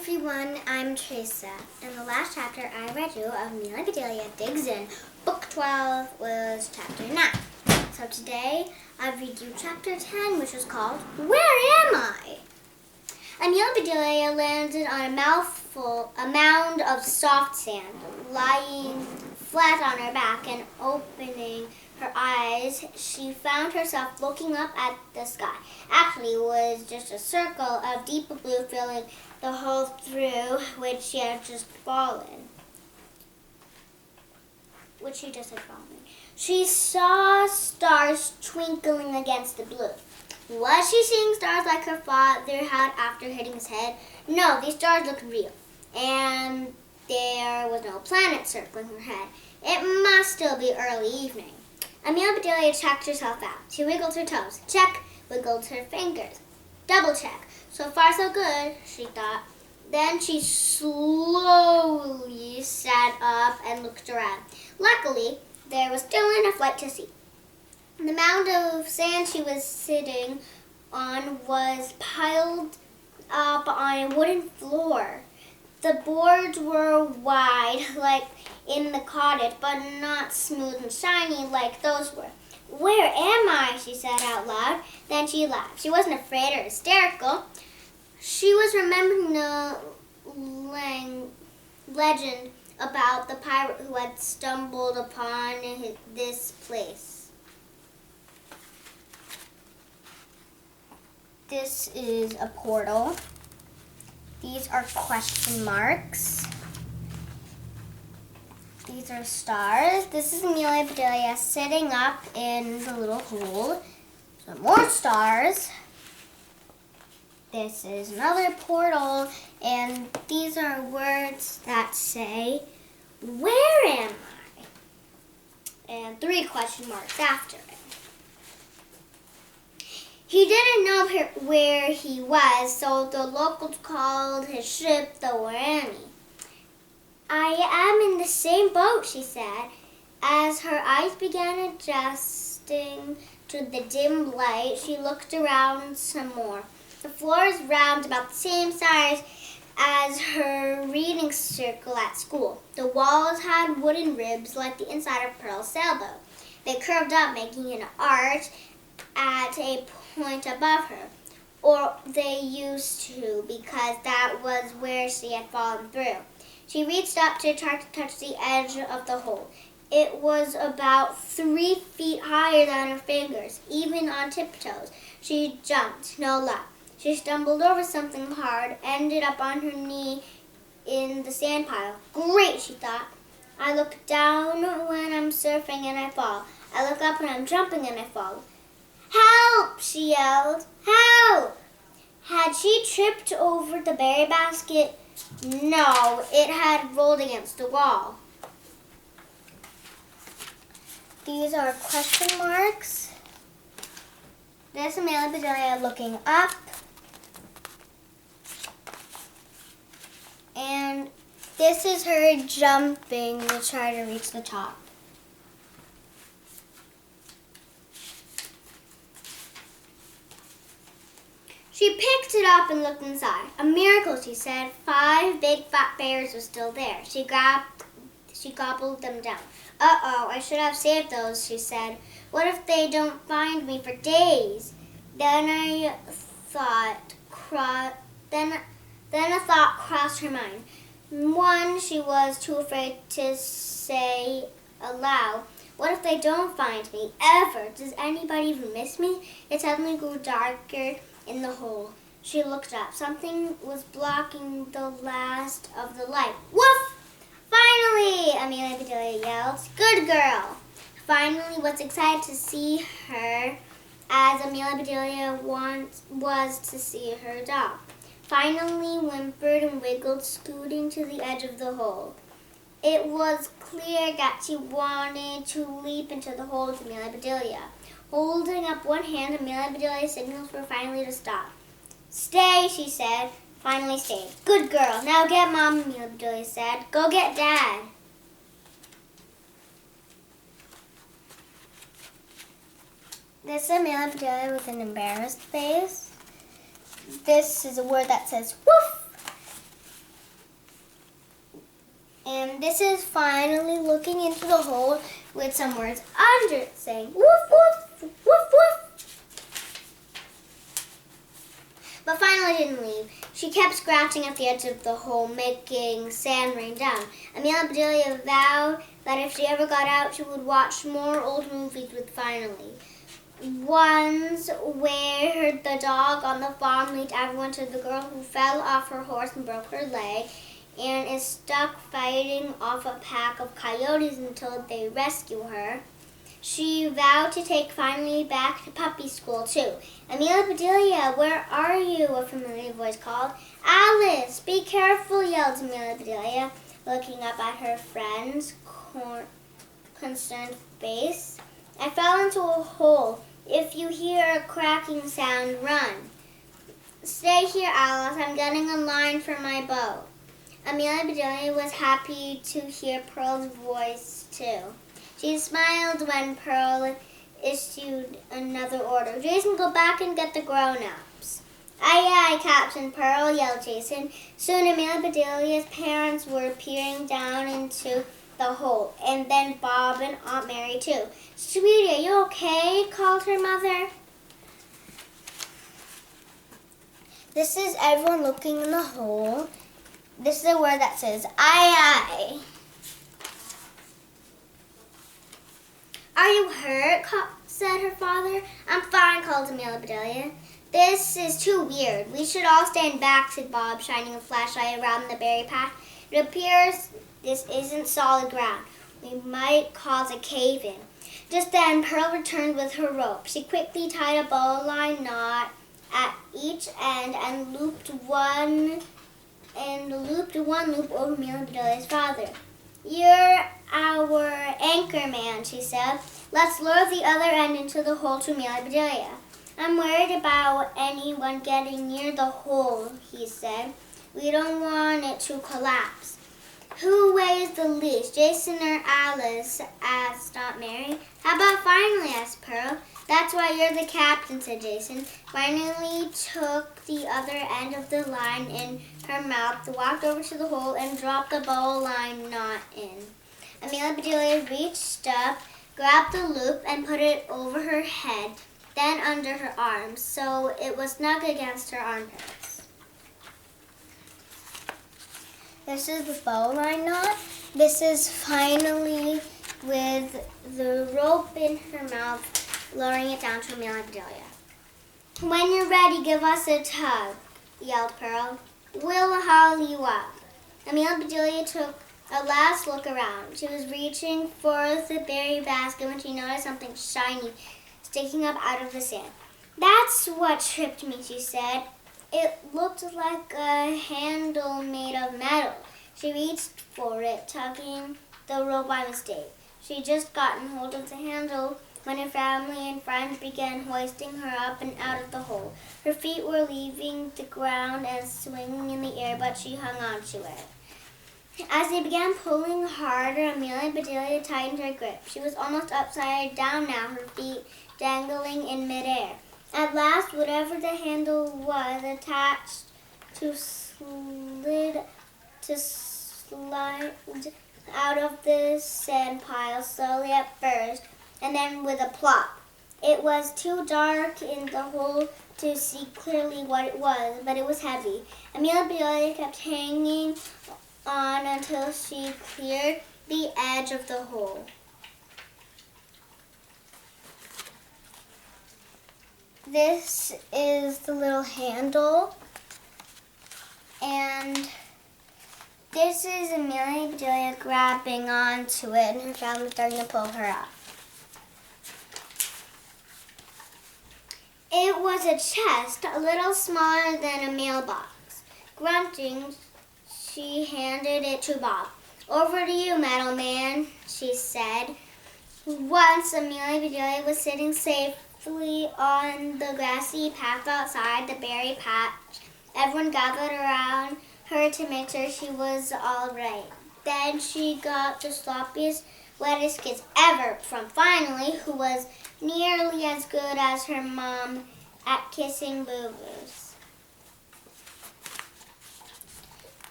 everyone, I'm Teresa. In the last chapter I read you of Amelia Bedelia Digs In, Book 12 was Chapter 9. So today I read you Chapter 10, which was called, Where Am I? Amelia Bedelia landed on a mound of soft sand, lying flat on her back and opening her eyes. She found herself looking up at the sky. Actually, it was just a circle of deep blue filling the hole through which she had just fallen. She saw stars twinkling against the blue. Was she seeing stars like her father had after hitting his head? No, these stars looked real, and there was no planet circling her head. It must still be early evening. Amelia Bedelia checked herself out. She wiggled her toes. Check. Wiggled her fingers. Double check. So far so good, she thought. Then she slowly sat up and looked around. Luckily, there was still enough light to see. The mound of sand she was sitting on was piled up on a wooden floor. The boards were wide, like in the cottage, but not smooth and shiny like those were. Where am I? She said out loud. Then she laughed. She wasn't afraid or hysterical. She was remembering the legend about the pirate who had stumbled upon this place. This is a portal. These are question marks. These are stars. This is Amelia Bedelia sitting up in the little hole. Some more stars. This is another portal, and these are words that say, Where am I? And 3 question marks after it. He didn't know where he was, so the locals called his ship the Warami. I am in the same boat, she said, as her eyes began adjusting to the dim light. She looked around some more. The floor is round, about the same size as her reading circle at school. The walls had wooden ribs like the inside of Pearl's sailboat. They curved up, making an arch at a point above her. Or they used to, because that was where she had fallen through. She reached up to try to touch the edge of the hole. It was about 3 feet higher than her fingers, even on tiptoes. She jumped, no luck. She stumbled over something hard, ended up on her knee in the sand pile. Great, she thought. I look down when I'm surfing and I fall. I look up when I'm jumping and I fall. Help, she yelled. Help! Had she tripped over the berry basket? No, it had rolled against the wall. These are question marks. There's Amelia Bedelia looking up. And this is her jumping to try to reach the top. She picked it up and looked inside. A miracle, she said. 5 big fat bears were still there. She gobbled them down. Uh-oh, I should have saved those, she said. What if they don't find me for days? Then a thought crossed her mind. One she was too afraid to say aloud. What if they don't find me, ever? Does anybody even miss me? It suddenly grew darker in the hole. She looked up. Something was blocking the last of the light. Woof! Finally! Amelia Bedelia yelled. Good girl! Finally was excited to see her as Amelia Bedelia was to see her doll. Finally whimpered and wiggled, scooting to the edge of the hole. It was clear that she wanted to leap into the hole with Amelia Bedelia. Holding up one hand, Amelia Bedelia signaled for finally to stop. Stay, she said. Finally stayed. Good girl. Now get Mom, Amelia Bedelia said. Go get Dad. This is Amelia Bedelia with an embarrassed face. This is a word that says woof. And this is finally looking into the hole with some words under it saying, woof, woof, woof, woof. But finally didn't leave. She kept scratching at the edge of the hole, making sand rain down. Amelia and Bedelia vowed that if she ever got out, she would watch more old movies with Finally. Ones where the dog on the farm leads everyone to the girl who fell off her horse and broke her leg and is stuck fighting off a pack of coyotes until they rescue her. She vowed to take Finally back to puppy school, too. Amelia, Bedelia, where are you? A familiar voice called. Alice, be careful, yelled Amelia Bedelia, looking up at her friend's concerned face. I fell into a hole. If you hear a cracking sound, run. Stay here, Alice. I'm getting a line for my boat. Amelia Bedelia was happy to hear Pearl's voice, too. She smiled when Pearl issued another order. Jason, go back and get the grown-ups. Aye, aye, Captain Pearl, yelled Jason. Soon Amelia Bedelia's parents were peering down into the hole, and then Bob and Aunt Mary, too. Sweetie, are you okay? Called her mother. This is everyone looking in the hole. This is a word that says, aye, aye. Are you hurt? Said her father. I'm fine, called Amelia Bedelia. This is too weird. We should all stand back, said Bob, shining a flashlight around the berry patch. It appears this isn't solid ground. We might cause a cave-in. Just then, Pearl returned with her rope. She quickly tied a bowline knot at each end and looped one loop over Amelia Bedelia's father. You're our anchor man, she said. Let's lure the other end into the hole to Amelia Bedelia. I'm worried about anyone getting near the hole, he said. We don't want it to collapse. Who weighs the least, Jason or Alice? Asked Aunt Mary. How about Finally? Asked Pearl. That's why you're the captain, said Jason. Finally took the other end of the line in her mouth, walked over to the hole, and dropped the bowline knot in. Amelia Bedelia reached up, grabbed the loop, and put it over her head, then under her arms, so it was snug against her armpits. This is the bowline knot. This is Finally with the rope in her mouth, lowering it down to Amelia Bedelia. When you're ready, give us a tug, yelled Pearl. We'll haul you up. Amelia Bedelia took a last look around. She was reaching for the berry basket when she noticed something shiny sticking up out of the sand. That's what tripped me, she said. It looked like a handle made of metal. She reached for it, tugging the rope by mistake. She'd just gotten hold of the handle when her family and friends began hoisting her up and out of the hole. Her feet were leaving the ground and swinging in the air, but she hung on to it. As they began pulling harder, Amelia Bedelia tightened her grip. She was almost upside down now, her feet dangling in midair. At last, whatever the handle was attached to slide out of the sand pile slowly at first, and then with a plop. It was too dark in the hole to see clearly what it was, but it was heavy. Amelia Bedelia kept hanging on until she cleared the edge of the hole. This is the little handle, and this is Amelia Bedelia grabbing onto it and her family starting to pull her up. It was a chest, a little smaller than a mailbox. Grunting, she handed it to Bob. Over to you, metal man, she said. Once Amelia Bedelia was sitting safely on the grassy path outside the berry patch, everyone gathered around her to make sure she was all right. Then she got the sloppiest, wettest kiss ever from Finally, who was nearly as good as her mom at kissing boo-boos.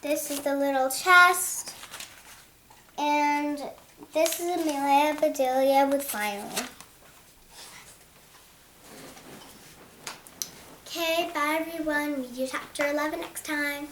This is the little chest, And this is Amelia Bedelia with Finally. Okay, bye everyone. Read you chapter 11 next time.